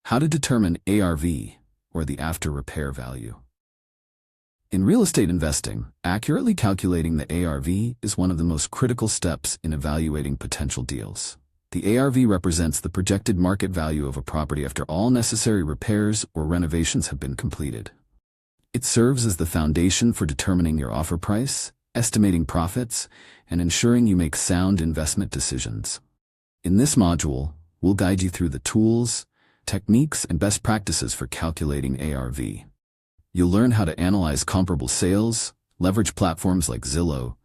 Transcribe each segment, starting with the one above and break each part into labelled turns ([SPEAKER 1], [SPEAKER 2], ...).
[SPEAKER 1] How to determine ARV, or the after repair value. In real estate investing, accurately calculating the ARV is one of the most critical steps in evaluating potential deals. The ARV represents the projected market value of a property after all necessary repairs or renovations have been completed. It serves as the foundation for determining your offer price, estimating profits, and ensuring you make sound investment decisions. In this module, we'll guide you through the tools, techniques, and best practices for calculating ARV. You'll learn how to analyze comparable sales, leverage platforms like Zillow,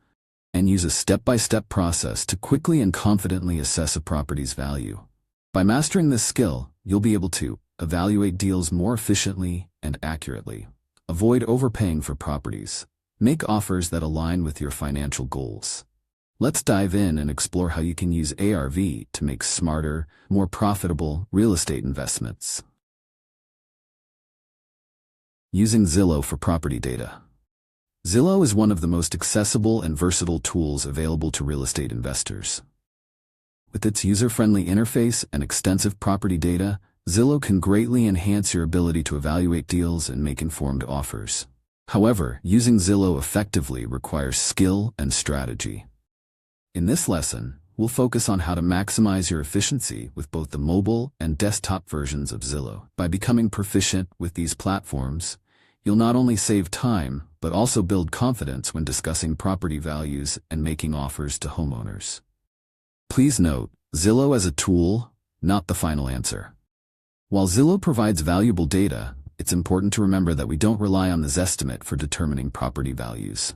[SPEAKER 1] and use a step-by-step process to quickly and confidently assess a property's value. By mastering this skill, you'll be able to evaluate deals more efficiently and accurately, avoid overpaying for properties, make offers that align with your financial goals. Let's dive in and explore how you can use ARV to make smarter, more profitable real estate investments. Using Zillow for property data. Zillow is one of the most accessible and versatile tools available to real estate investors. With its user-friendly interface and extensive property data, Zillow can greatly enhance your ability to evaluate deals and make informed offers. However, using Zillow effectively requires skill and strategy. In this lesson, we'll focus on how to maximize your efficiency with both the mobile and desktop versions of Zillow. By becoming proficient with these platforms, you'll not only save time, but also build confidence when discussing property values and making offers to homeowners. Please note, Zillow as a tool, not the final answer. While Zillow provides valuable data, it's important to remember that we don't rely on the Zestimate for determining property values.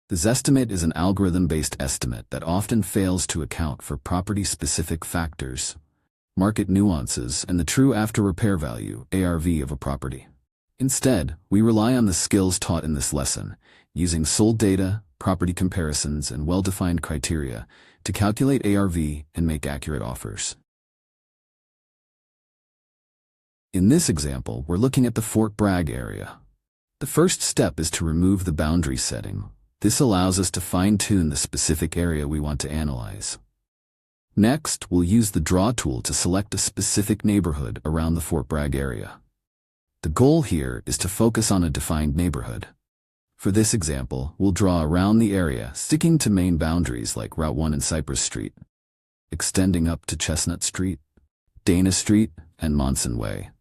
[SPEAKER 1] The Zestimate is an algorithm-based estimate that often fails to account for property-specific factors, market nuances, and the true after-repair value, ARV, of a property. Instead, we rely on the skills taught in this lesson, using sold data, property comparisons, and well-defined criteria to calculate ARV and make accurate offers. In this example, we're looking at the Fort Bragg area. The first step is to remove the boundary setting. This allows us to fine-tune the specific area we want to analyze. Next, we'll use the Draw tool to select a specific neighborhood around the Fort Bragg area. The goal here is to focus on a defined neighborhood. For this example, we'll draw around the area, sticking to main boundaries like Route 1 and Cypress Street, extending up to Chestnut Street, Dana Street, and Monson Way.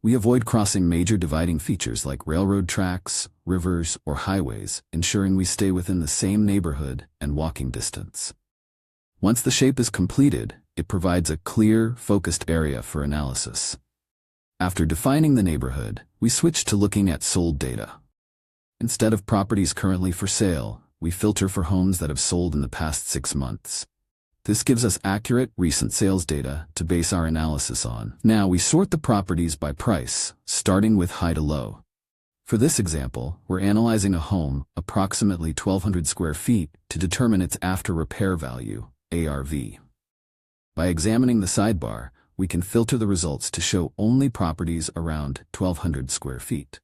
[SPEAKER 1] We avoid crossing major dividing features like railroad tracks, rivers, or highways, ensuring we stay within the same neighborhood and walking distance. Once the shape is completed, it provides a clear, focused area for analysis. After defining the neighborhood, we switch to looking at sold data. Instead of properties currently for sale, we filter for homes that have sold in the past 6 months. This gives us accurate, recent sales data to base our analysis on. Now we sort the properties by price, starting with high to low. For this example, we're analyzing a home, approximately 1,200 square feet, to determine its after-repair value, ARV. By examining the sidebar, we can filter the results to show only properties around 1,200 square feet.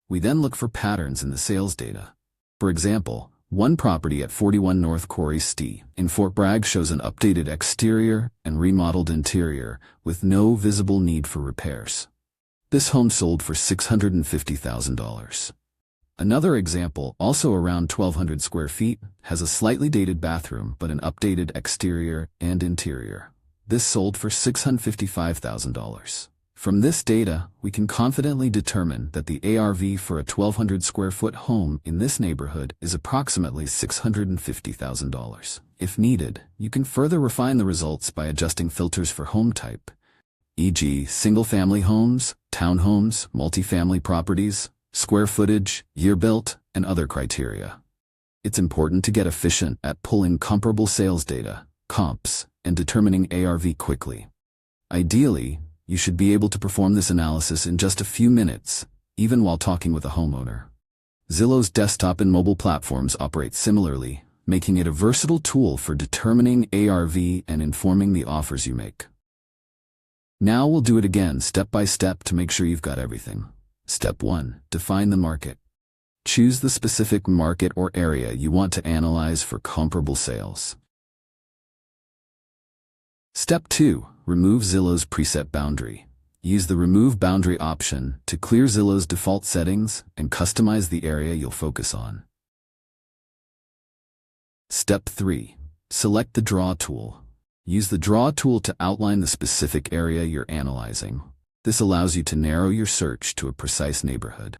[SPEAKER 1] We then look for patterns in the sales data. For example, one property at 41 North Quarry St. in Fort Bragg shows an updated exterior and remodeled interior with no visible need for repairs. This home sold for $650,000. Another example, also around 1,200 square feet, has a slightly dated bathroom but an updated exterior and interior. This sold for $655,000. From this data, we can confidently determine that the ARV for a 1,200 square foot home in this neighborhood is approximately $650,000. If needed, you can further refine the results by adjusting filters for home type, e.g. single-family homes, townhomes, multifamily properties, square footage, year built, and other criteria. It's important to get efficient at pulling comparable sales data, comps, and determining ARV quickly. Ideally, you should be able to perform this analysis in just a few minutes, even while talking with a homeowner. Zillow's desktop and mobile platforms operate similarly, making it a versatile tool for determining ARV and informing the offers you make. Now we'll do it again step by step to make sure you've got everything. Step 1. Define the market. Choose the specific market or area you want to analyze for comparable sales. Step 2. Remove Zillow's preset boundary. Use the Remove Boundary option to clear Zillow's default settings and customize the area you'll focus on. Step 3. Select the Draw tool. Use the Draw tool to outline the specific area you're analyzing. This allows you to narrow your search to a precise neighborhood.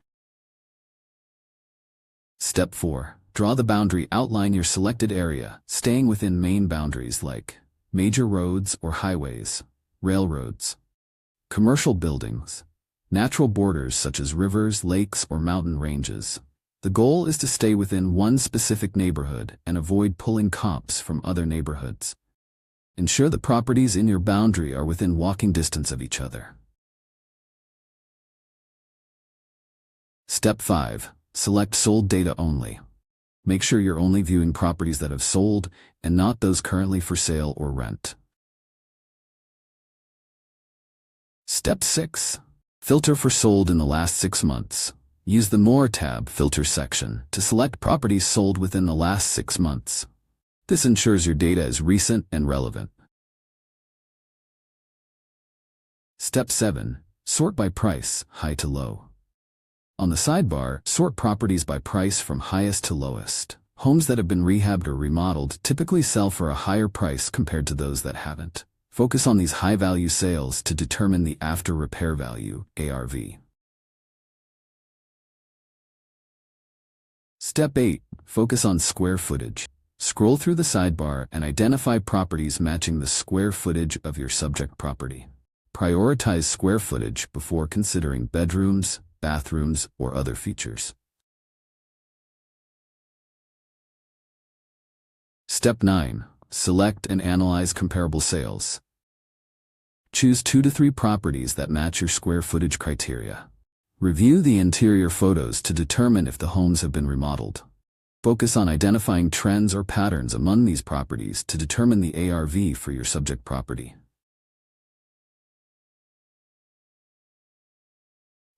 [SPEAKER 1] Step 4. Draw the boundary. Outline your selected area, staying within main boundaries like major roads or highways, railroads, commercial buildings, natural borders such as rivers, lakes, or mountain ranges. The goal is to stay within one specific neighborhood and avoid pulling comps from other neighborhoods. Ensure the properties in your boundary are within walking distance of each other. Step 5. Select Sold Data Only. Make sure you're only viewing properties that have sold and not those currently for sale or rent. Step 6. Filter for sold in the last 6 months. Use the More tab Filter section to select properties sold within the last 6 months. This ensures your data is recent and relevant. Step 7. Sort by price, high to low. On the sidebar, sort properties by price from highest to lowest. Homes that have been rehabbed or remodeled typically sell for a higher price compared to those that haven't. Focus on these high-value sales to determine the after-repair value, ARV. Step 8. Focus on square footage. Scroll through the sidebar and identify properties matching the square footage of your subject property. Prioritize square footage before considering bedrooms, bathrooms, or other features. Step 9. Select and analyze comparable sales. Choose 2 to 3 properties that match your square footage criteria. Review the interior photos to determine if the homes have been remodeled. Focus on identifying trends or patterns among these properties to determine the ARV for your subject property.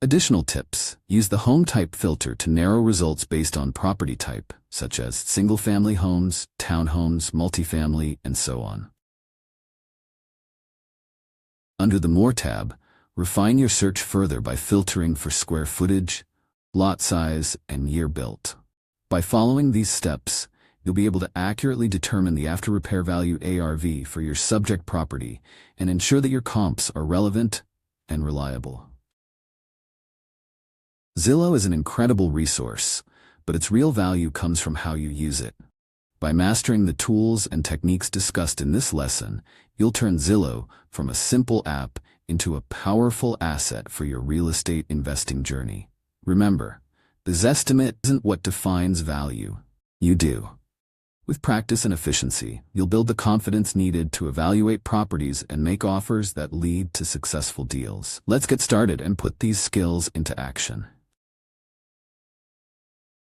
[SPEAKER 1] Additional tips: use the home type filter to narrow results based on property type, such as single-family homes, townhomes, multifamily, and so on. Under the More tab, refine your search further by filtering for square footage, lot size, and year built. By following these steps, you'll be able to accurately determine the after-repair value ARV for your subject property and ensure that your comps are relevant and reliable. Zillow is an incredible resource, but its real value comes from how you use it. By mastering the tools and techniques discussed in this lesson, you'll turn Zillow from a simple app into a powerful asset for your real estate investing journey. Remember, the Zestimate isn't what defines value. You do. With practice and efficiency, you'll build the confidence needed to evaluate properties and make offers that lead to successful deals. Let's get started and put these skills into action.